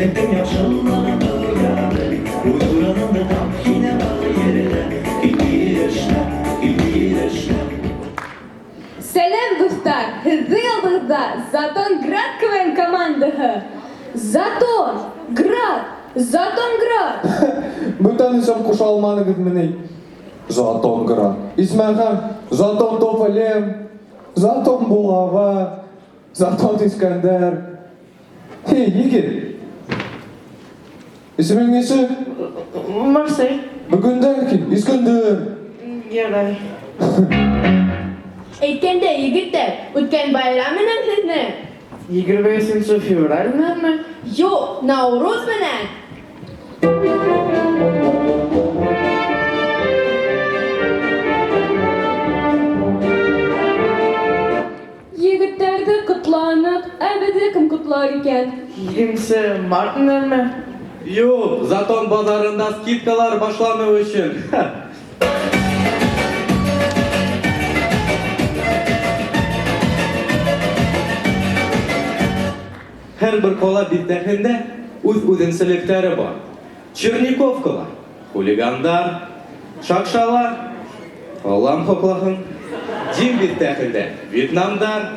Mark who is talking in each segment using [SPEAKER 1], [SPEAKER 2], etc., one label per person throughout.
[SPEAKER 1] Кешелектің яшыллығын ұяды Уйғураныңды тап хине балы ереді Килгирешне
[SPEAKER 2] Сәлем, достар! Һеҙҙең алдығыҙҙа Затонград КВН командаһы! Затонград! Затонград!
[SPEAKER 3] Бүтән исем куша алманығыҙ меней. Затонград. Исмәһәм, Затон Тополем, Затон Булава, Затон Искәндәр. Хей, егет! Исемең нисек?
[SPEAKER 4] Марсель.
[SPEAKER 3] Бүгүндән кил, Искәндәр.
[SPEAKER 4] Ярай.
[SPEAKER 5] Әйткәндә, егеттәр, үткән байрам менән һеҙне?
[SPEAKER 4] 25 февраль менәнме?
[SPEAKER 5] Юк, Наурыз менән.
[SPEAKER 2] Егеттәрҙе ҡотланыҡ, ә беҙҙе кем ҡотлар икән?
[SPEAKER 4] 20 март менәнме?
[SPEAKER 6] Юк, Затон баҙарында скидкалар башланыу өсөн. Һәр бер ҡала биттәһендә үҙ үҙенсәлектәре бар. Черниковкалар, хулигандар, шакшалар, Аллам һаҡлаһын. Дим биттәһендә Вьетнамдар,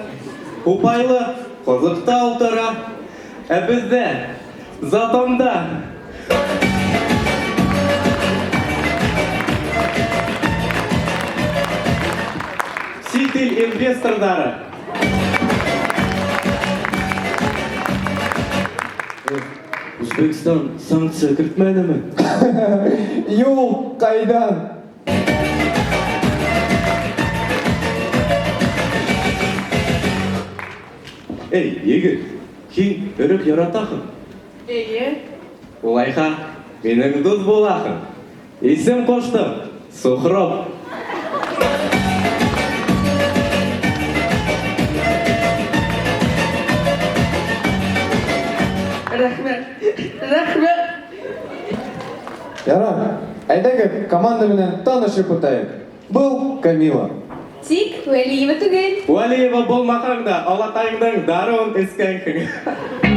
[SPEAKER 6] һупайлы, ҡоҙоҡта ултыра. Ә беҙҙә Затонда сит ил инвесторҙары. Үзбәкстан санкция кертмәнеме?
[SPEAKER 3] Юк, ҡайҙан?
[SPEAKER 6] Эй, егет, һин өрөк яратаһың.
[SPEAKER 4] Эйе.
[SPEAKER 6] Улайһа, минең дуҫ булаһың. Исем ҡуштым, Сухров.
[SPEAKER 4] Рәхмәт. Рәхмәт.
[SPEAKER 3] Ярар, әйдәгеҙ, команда менән танышып үтәйек. Был Камила.
[SPEAKER 2] Тик Вәлиева түгел.
[SPEAKER 6] Вәлиева булмаһаң да, алатайыңдың дарыуын эскәнһең.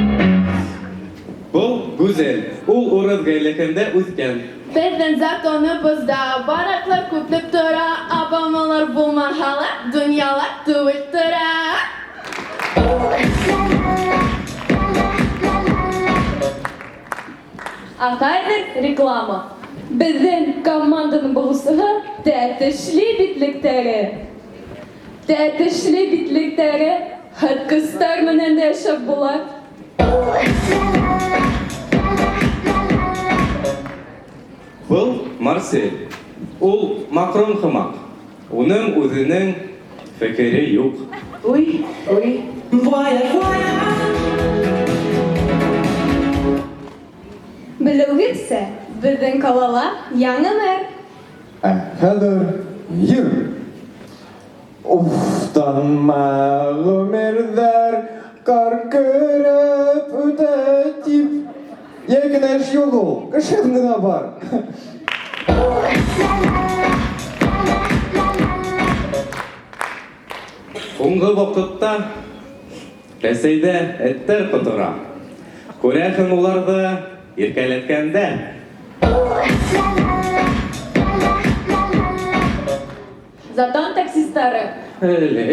[SPEAKER 6] Был Гүзел. Ул урыҙ ғаиләһендә үҫкән.
[SPEAKER 5] Беҙҙең законыбыҙҙа бараҡлар күплек тора, апамалар булмаһа ла, донъяла түгел тора.
[SPEAKER 2] Ә хәҙер реклама. Беҙҙең команданың булыусыһы тәтешле битлектәре. Тәтешле битлектәре һәр менән дә йәшәп була.
[SPEAKER 6] Был Марсель. Ул Макрон һымаҡ. Уның үҙенең фекере юҡ.
[SPEAKER 4] Уй.
[SPEAKER 2] Белеүегеҙсә, беҙҙең ҡалала яңы мэр.
[SPEAKER 3] Ә хәҙер йыр. Уфтанма ғүмерҙәр ҡар көрәп үтә тип. Йәкенәш юҡ ул, кешең генә бар.
[SPEAKER 6] Һуңғы ваҡытта Рәсәйҙә эттәр ҡотора. Күрәһең уларҙы иркәләткәндә.
[SPEAKER 2] Затон таксистары.
[SPEAKER 6] Лей.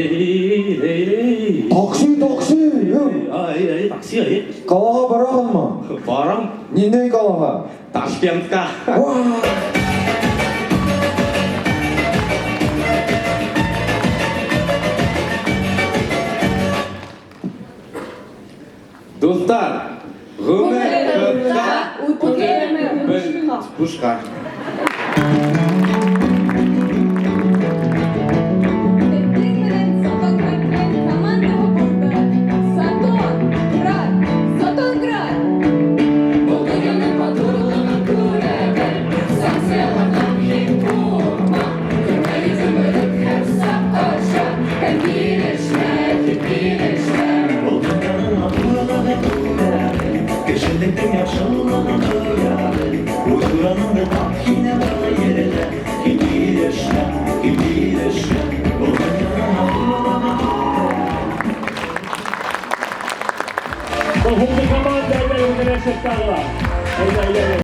[SPEAKER 3] Такси,
[SPEAKER 6] Ай, такси, ай.
[SPEAKER 3] ҡалаға бараһыңмы?
[SPEAKER 6] Барам
[SPEAKER 3] Ниндәй ҡалаға?
[SPEAKER 6] Ташкентка. Дуҫтар, ғүмер ҡыҫҡа, бел бушҡа.
[SPEAKER 1] Кешелектің яшыллығын ұяды Уйғураныңды тап хине
[SPEAKER 7] Ruhumlu komanda ile ödülecek dağlar.